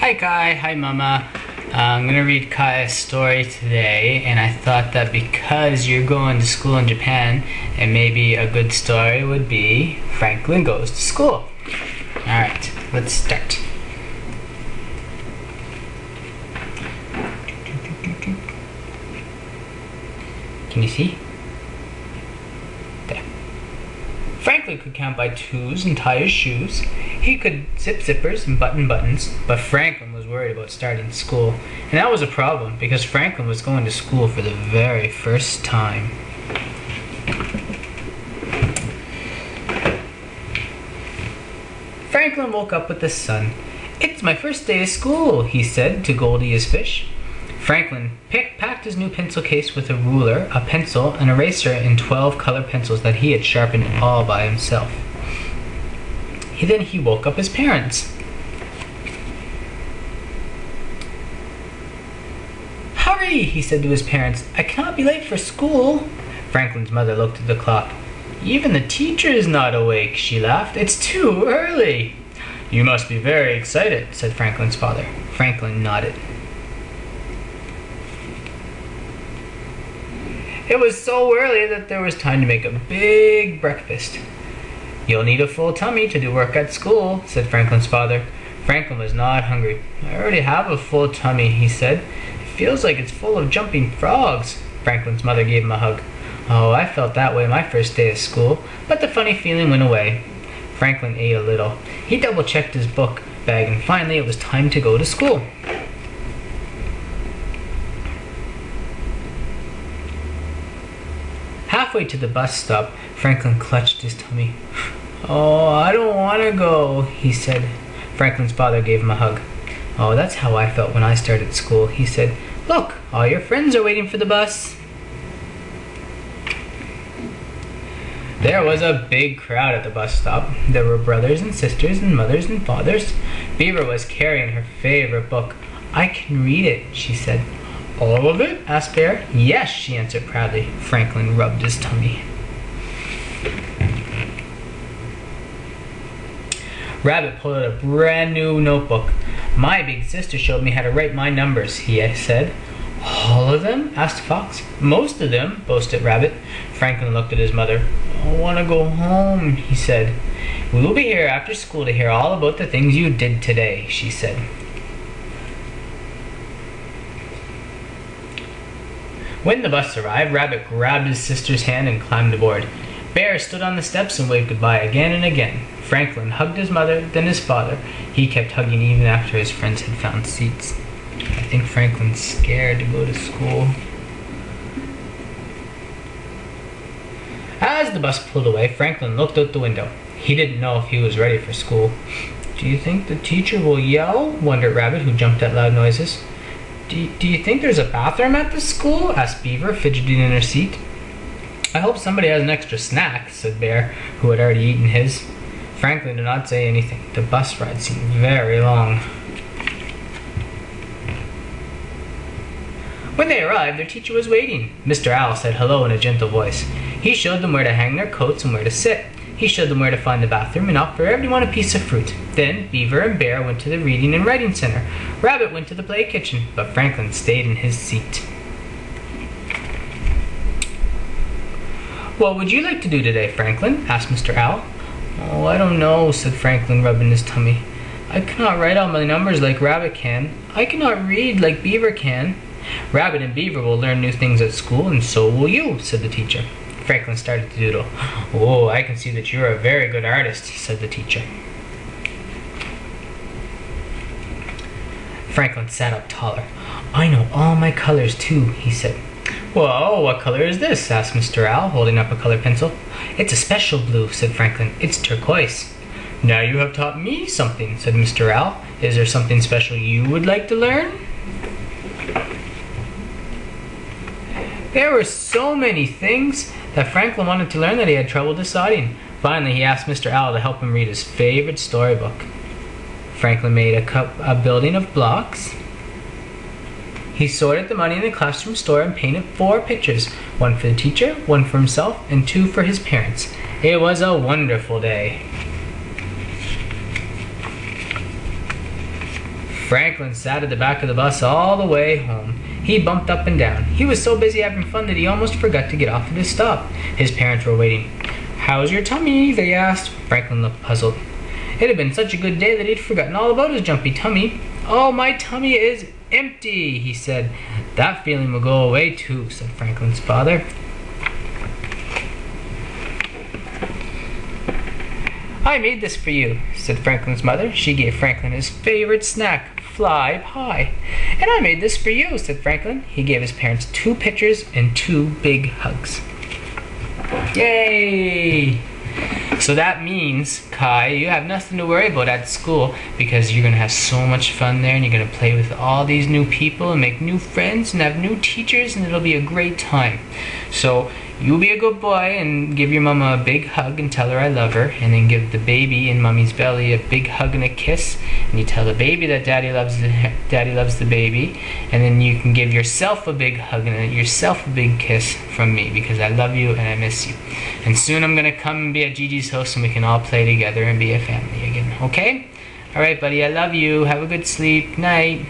Hi Kai, hi Mama. I'm gonna read Kai a story today, and I thought that because you're going to school in Japan, and maybe a good story would be Franklin Goes to School. Alright, let's start. Can you see? There. Franklin could count by twos and tie his shoes. He could zip zippers and button buttons, but Franklin was worried about starting school. And that was a problem, because Franklin was going to school for the very first time. Franklin woke up with the sun. "It's my first day of school," he said to Goldie his fish. Franklin packed his new pencil case with a ruler, a pencil, an eraser, and 12 colored pencils that he had sharpened all by himself. Then he woke up his parents. "Hurry," he said to his parents. "I cannot be late for school." Franklin's mother looked at the clock. "Even the teacher is not awake," she laughed. "It's too early." "You must be very excited," said Franklin's father. Franklin nodded. It was so early that there was time to make a big breakfast. "You'll need a full tummy to do work at school," said Franklin's father. Franklin was not hungry. "I already have a full tummy," he said. "It feels like it's full of jumping frogs." Franklin's mother gave him a hug. "Oh, I felt that way my first day of school, but the funny feeling went away." Franklin ate a little. He double-checked his book bag, and finally it was time to go to school. Halfway to the bus stop, Franklin clutched his tummy. "Oh, I don't want to go," he said. Franklin's father gave him a hug. "Oh, that's how I felt when I started school," he said. "Look, all your friends are waiting for the bus." There was a big crowd at the bus stop. There were brothers and sisters and mothers and fathers. Beaver was carrying her favorite book. "I can read it," she said. "All of it?" asked Bear. "Yes," she answered proudly. Franklin rubbed his tummy. Rabbit pulled out a brand new notebook. "My big sister showed me how to write my numbers," he said. "All of them?" asked Fox. "Most of them," boasted Rabbit. Franklin looked at his mother. "I want to go home," he said. "We will be here after school to hear all about the things you did today," she said. When the bus arrived, Rabbit grabbed his sister's hand and climbed aboard. Bear stood on the steps and waved goodbye again and again. Franklin hugged his mother, then his father. He kept hugging even after his friends had found seats. I think Franklin's scared to go to school. As the bus pulled away, Franklin looked out the window. He didn't know if he was ready for school. "Do you think the teacher will yell?" wondered Rabbit, who jumped at loud noises. Do you think there's a bathroom at the school?" asked Beaver, fidgeting in her seat. "I hope somebody has an extra snack," said Bear, who had already eaten his. Franklin did not say anything. The bus ride seemed very long. When they arrived, their teacher was waiting. Mr. Owl said hello in a gentle voice. He showed them where to hang their coats and where to sit. He showed them where to find the bathroom and offered everyone a piece of fruit. Then Beaver and Bear went to the Reading and Writing Center. Rabbit went to the play kitchen, but Franklin stayed in his seat. "What would you like to do today, Franklin?" asked Mr. Owl. "Oh, I don't know," said Franklin, rubbing his tummy. "I cannot write all my numbers like Rabbit can. I cannot read like Beaver can." "Rabbit and Beaver will learn new things at school, and so will you," said the teacher. Franklin started to doodle. "Oh, I can see that you're a very good artist," said the teacher. Franklin sat up taller. "I know all my colors too," he said. "Well, what color is this?" asked Mr. Owl, holding up a colored pencil. "It's a special blue," said Franklin. "It's turquoise." "Now you have taught me something," said Mr. Owl. "Is there something special you would like to learn?" There were so many things that Franklin wanted to learn that he had trouble deciding. Finally, he asked Mr. Owl to help him read his favorite storybook. Franklin made a building of blocks. He sorted the money in the classroom store and painted 4 pictures, 1 for the teacher, 1 for himself, and 2 for his parents. It was a wonderful day. Franklin sat at the back of the bus all the way home. He bumped up and down. He was so busy having fun that he almost forgot to get off at his stop. His parents were waiting. "How's your tummy?" they asked. Franklin looked puzzled. It had been such a good day that he'd forgotten all about his jumpy tummy. "Oh, my tummy is empty," he said. "That feeling will go away too," said Franklin's father. "I made this for you," said Franklin's mother. She gave Franklin his favorite snack, fly pie. "And I made this for you," said Franklin. He gave his parents 2 pictures and 2 big hugs. Yay! So that means, Kai, you have nothing to worry about at school because you're going to have so much fun there and you're going to play with all these new people and make new friends and have new teachers and it'll be a great time. So you be a good boy and give your mama a big hug and tell her I love her, and then give the baby in mommy's belly a big hug and a kiss, and you tell the baby that daddy loves the baby, and then you can give yourself a big hug and yourself a big kiss from me because I love you and I miss you. And soon I'm gonna come and be at Gigi's house and we can all play together and be a family again. Okay? Alright buddy, I love you. Have a good sleep. Night.